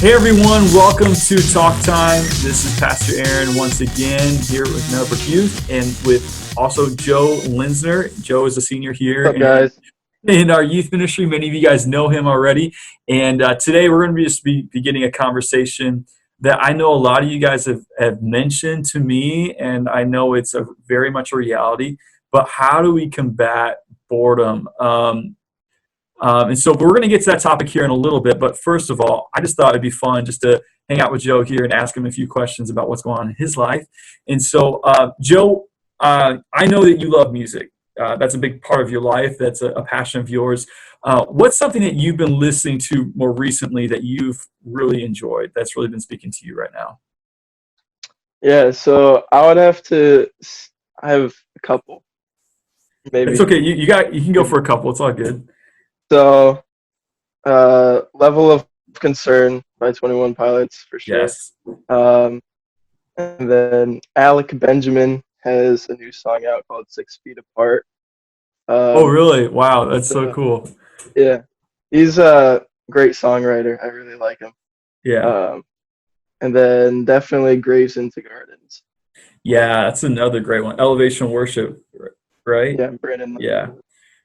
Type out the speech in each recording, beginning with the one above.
Hey everyone, welcome to Talk Time. This is Pastor Aaron once again here with Meadowbrook Youth and with also Joe Linsner. Joe is a senior here What's up, guys? in our youth ministry. Many of you guys know him already. And today we're going to be beginning a conversation that I know a lot of you guys have mentioned to me, and I know it's very much a reality. But how do we combat boredom? And so we're going to get to that topic here in a little bit. But first of all, I just thought it'd be fun just to hang out with Joe here and ask him a few questions about what's going on in his life. And so, Joe, I know that you love music. That's a big part of your life. That's a passion of yours. What's something that you've been listening to more recently that you've really enjoyed, that's really been speaking to you right now? Yeah, so I would have to. I have a couple, maybe. It's okay. You can go for a couple. It's all good. So, Level of Concern by 21 Pilots for sure. Yes. And then Alec Benjamin has a new song out called 6 Feet Apart. Oh, really? Wow, that's so cool. Yeah, he's a great songwriter. I really like him. Yeah. And then definitely Graves into Gardens. Yeah, that's another great one. Elevation Worship, right? Yeah, Brandon. Yeah.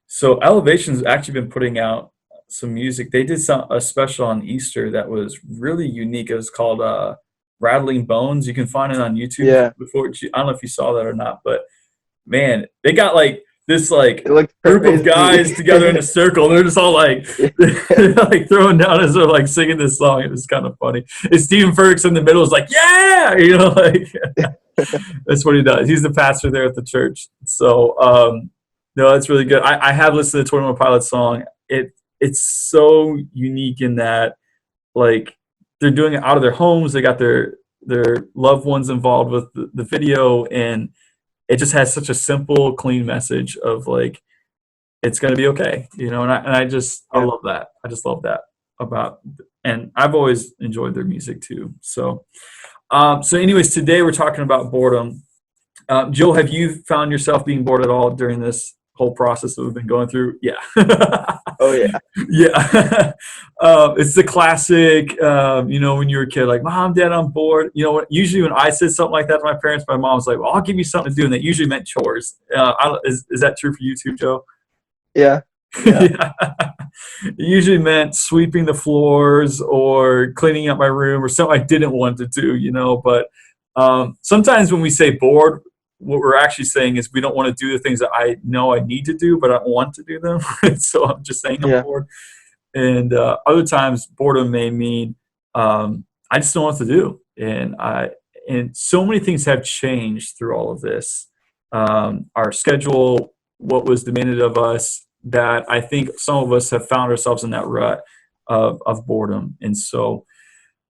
So Elevation's actually been putting out some music. They did a special on Easter that was really unique. It was called Rattling Bones. You can find it on YouTube. Yeah. I don't know if you saw that or not, but man, they got like this like It looked group crazy. of guys together in a circle. They're just all like like throwing down as they're like singing this song. It was kind of funny. And Stephen Ferguson in the middle is like, yeah, like that's what he does. He's the pastor there at the church. So no, that's really good. I have listened to the 21 Pilots song. It's so unique in that like they're doing it out of their homes. They got their loved ones involved with the video, and it just has such a simple, clean message of like it's going to be okay, And I love that. I just love that and I've always enjoyed their music too. So anyways, today we're talking about boredom. Joe, have you found yourself being bored at all during this whole process that we've been going through? Yeah. Oh yeah. Yeah. It's the classic, when you're a kid, like, Mom, Dad, I'm bored. Usually when I said something like that to my parents, my mom was like, well, I'll give you something to do. And that usually meant chores. Is that true for you too, Joe? Yeah. Yeah. It usually meant sweeping the floors or cleaning up my room or something I didn't want to do, but sometimes when we say bored, what we're actually saying is we don't want to do the things that I know I need to do, but I don't want to do them. So I'm just saying I'm bored. And other times boredom may mean I just don't know what to do. And so many things have changed through all of this. Our schedule, what was demanded of us, that I think some of us have found ourselves in that rut of boredom. And so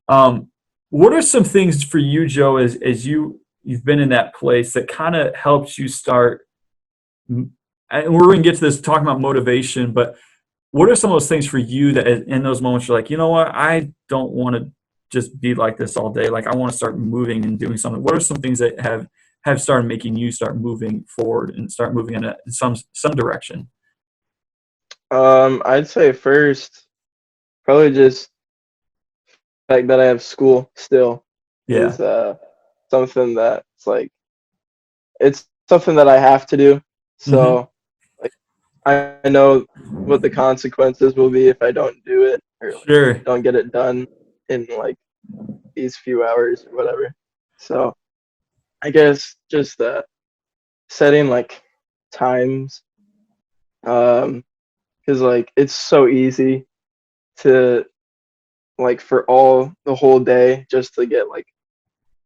what are some things for you, Joe, as you've been in that place that kind of helps you start, and we're going to get to this talking about motivation, but what are some of those things for you that in those moments you're like, you know what, I don't want to just be like this all day. Like I want to start moving and doing something. What are some things that have started making you start moving forward and start moving in some direction? I'd say first, probably just the fact that I have school still is something that's like, it's something that I have to do. So like I know what the consequences will be if I don't do it or like, don't get it done in like these few hours or whatever. So I guess just setting like times, because like it's so easy to like for the whole day just to get like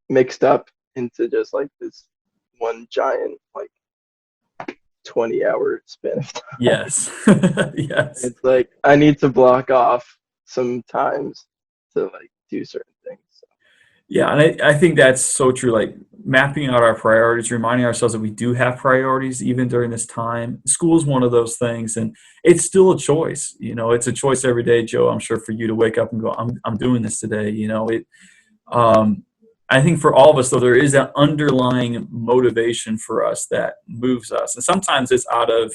mixed up into just like this one giant like 20-hour span of time. Yes. Yes. It's like I need to block off some times to like do certain things. So. Yeah, and I think that's so true. Like mapping out our priorities, reminding ourselves that we do have priorities even during this time. School is one of those things, and it's still a choice. It's a choice every day, Joe. I'm sure for you to wake up and go, I'm doing this today. I think for all of us, though, there is that underlying motivation for us that moves us. And sometimes it's out of,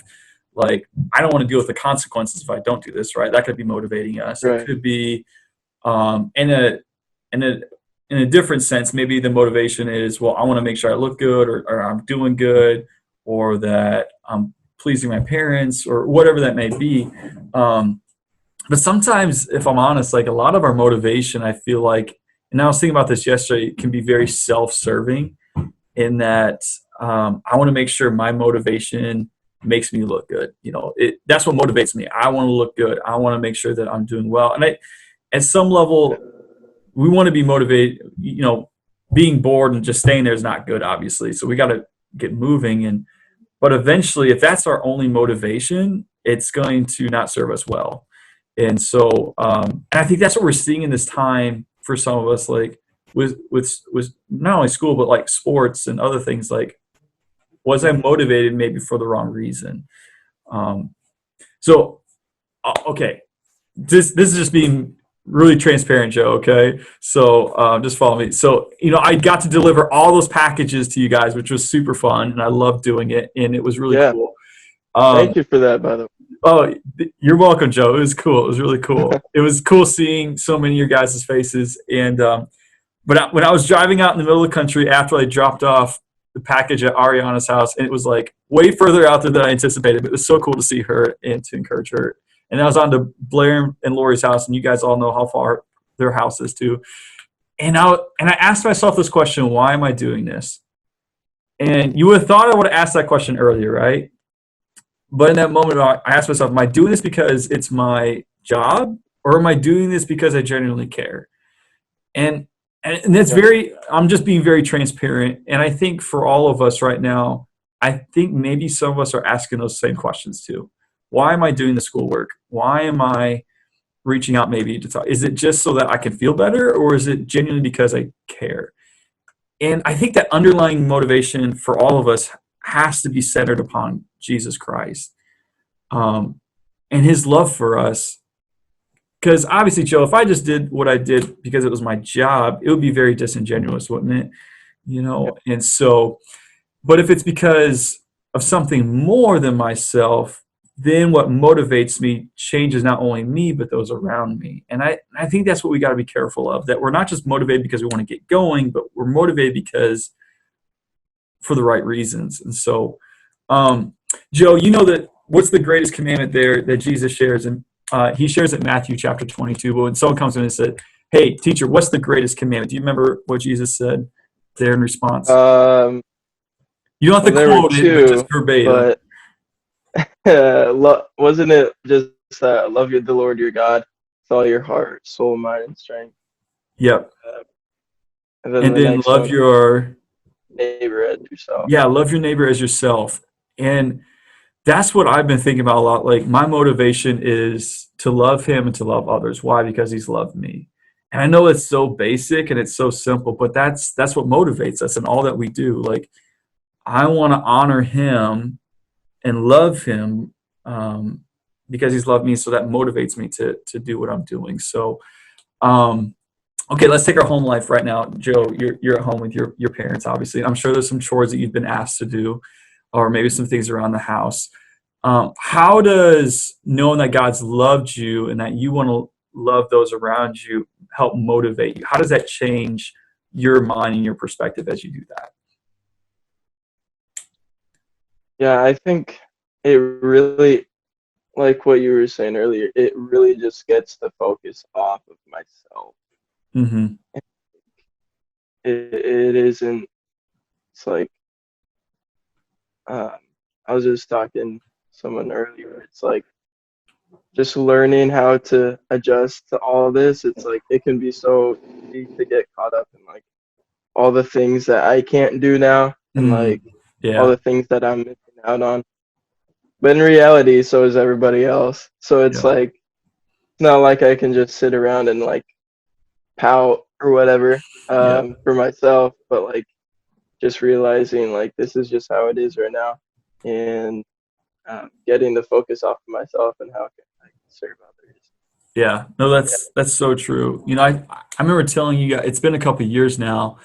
like, I don't want to deal with the consequences if I don't do this, right? That could be motivating us. Right. It could be In a in a different sense, maybe the motivation is, well, I want to make sure I look good, or I'm doing good, or that I'm pleasing my parents, or whatever that may be. But sometimes, if I'm honest, like a lot of our motivation, I feel like, and I was thinking about this yesterday, it can be very self-serving in that I want to make sure my motivation makes me look good. That's what motivates me. I want to look good. I want to make sure that I'm doing well. And at some level, we want to be motivated. Being bored and just staying there is not good, obviously. So we got to get moving. But eventually, if that's our only motivation, it's going to not serve us well. And so, and I think that's what we're seeing in this time for some of us, like with not only school, but like sports and other things. Like, was I motivated maybe for the wrong reason? Okay, this is just being really transparent, Joe. Okay, so just follow me. So I got to deliver all those packages to you guys, which was super fun, and I loved doing it, and it was really cool. Thank you for that, by the way. Oh, you're welcome, Joe. It was cool. It was really cool. It was cool seeing so many of your guys' faces. And but when I was driving out in the middle of the country after I dropped off the package at Ariana's house, and it was like way further out there than I anticipated, but it was so cool to see her and to encourage her. And I was on to Blair and Lori's house, and you guys all know how far their house is too. And I asked myself this question: why am I doing this? And you would have thought I would have asked that question earlier, right? But in that moment, I asked myself, am I doing this because it's my job, or am I doing this because I genuinely care? And that's I'm just being very transparent. And I think for all of us right now, I think maybe some of us are asking those same questions too. Why am I doing the schoolwork? Why am I reaching out maybe to talk? Is it just so that I can feel better, or is it genuinely because I care? And I think that underlying motivation for all of us has to be centered upon Jesus Christ and his love for us. Because obviously, Joe, if I just did what I did because it was my job, it would be very disingenuous, wouldn't it? And so, but if it's because of something more than myself, then what motivates me changes not only me, but those around me. And I think that's what we got to be careful of, that we're not just motivated because we want to get going, but we're motivated because for the right reasons. And so, Joe, that what's the greatest commandment there that Jesus shares? And he shares it in Matthew chapter 22. But when someone comes in and said, hey, teacher, what's the greatest commandment? Do you remember what Jesus said there in response? You don't have to quote it, but just verbatim. But wasn't it just love the Lord your God with all your heart, soul, mind, and strength? Yep. And then love your neighbor as yourself. Yeah, love your neighbor as yourself. And that's what I've been thinking about a lot. Like, my motivation is to love him and to love others. Why? Because he's loved me. And I know it's so basic and it's so simple, but that's what motivates us in all that we do. Like, I want to honor him and love him because he's loved me. So that motivates me to do what I'm doing. So, okay, let's take our home life right now. Joe, you're at home with your parents, obviously. I'm sure there's some chores that you've been asked to do, or maybe some things around the house. How does knowing that God's loved you and that you want to love those around you help motivate you? How does that change your mind and your perspective as you do that? Yeah, I think it really, like what you were saying earlier, it really just gets the focus off of myself. Mm-hmm. It isn't, it's like, I was just talking to someone earlier, it's like just learning how to adjust to all this. It's like it can be so easy to get caught up in like all the things that I can't do now and like all the things that I'm missing out on. But in reality, so is everybody else. So it's like, it's not like I can just sit around and like pout or whatever for myself, but like just realizing like this is just how it is right now, and getting the focus off of myself and how I can serve others. Yeah, no, that's so true. I remember telling you guys, it's been a couple of years now,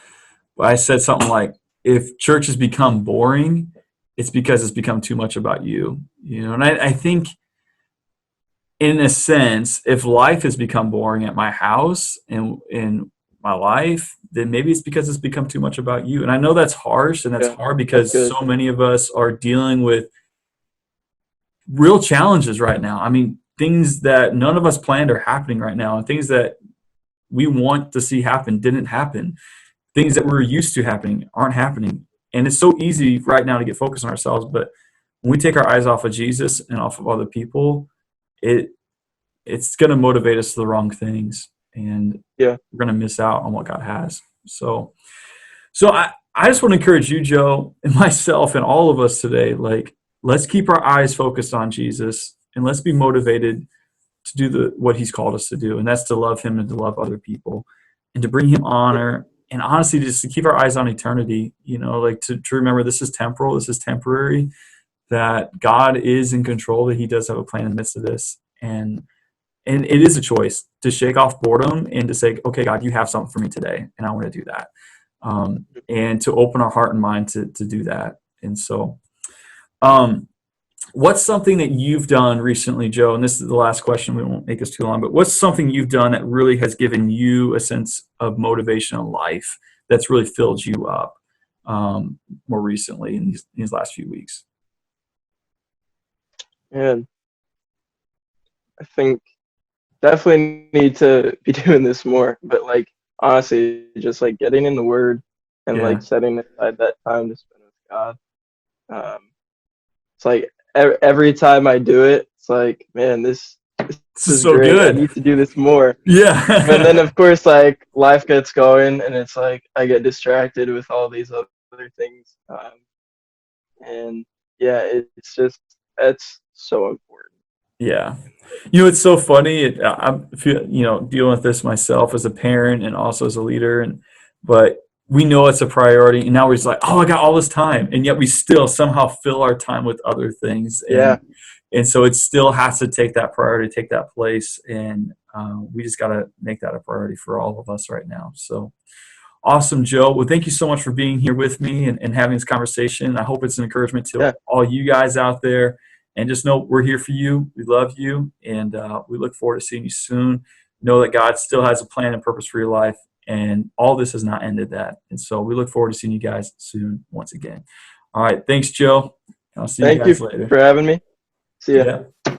but I said something like, if church has become boring, it's because it's become too much about you. And I think in a sense, if life has become boring at my house and in my life, then maybe it's because it's become too much about you. And I know that's harsh, and that's Yeah, hard that's because good. so many of us are dealing with real challenges right now. I mean, things that none of us planned are happening right now, and things that we want to see happen didn't happen. Things that we're used to happening aren't happening. And it's so easy right now to get focused on ourselves, but when we take our eyes off of Jesus and off of other people, it it's going to motivate us to the wrong things, and Yeah, we're going to miss out on what God has. So I just want to encourage you, Joe, and myself and all of us today, like, let's keep our eyes focused on Jesus, and let's be motivated to do what he's called us to do, and that's to love him and to love other people and to bring him honor, and honestly just to keep our eyes on eternity, like to remember this is temporal, this is temporary, that God is in control, that he does have a plan in the midst of this. And it is a choice to shake off boredom and to say, okay, God, you have something for me today, and I want to do that. And to open our heart and mind to do that. And so, what's something that you've done recently, Joe? And this is the last question. We won't make this too long, but what's something you've done that really has given you a sense of motivation in life that's really filled you up more recently in these last few weeks? and I think definitely need to be doing this more. But like honestly, just like getting in the Word and Yeah. like setting aside that time to spend with God. Um, it's like every time I do it, it's like, man, this This is is so great. I good. need to do this more. But then Yeah. of course, like life gets going, and it's like I get distracted with all these other things. And yeah, it's just it's so important. Yeah. It's so funny. I'm dealing with this myself as a parent and also as a leader, but we know it's a priority, and now we're just like, oh, I got all this time, and yet we still somehow fill our time with other things, Yeah, and so it still has to take that priority, take that place, and we just got to make that a priority for all of us right now. So awesome, Joe. Well, thank you so much for being here with me and having this conversation. I hope it's an encouragement to yeah, all you guys out there. And just know we're here for you. We love you. And we look forward to seeing you soon. Know that God still has a plan and purpose for your life. And all this has not ended that. And so we look forward to seeing you guys soon once again. All right. Thanks, Joe. I'll see you thank you guys later. for having me. See ya. Yeah.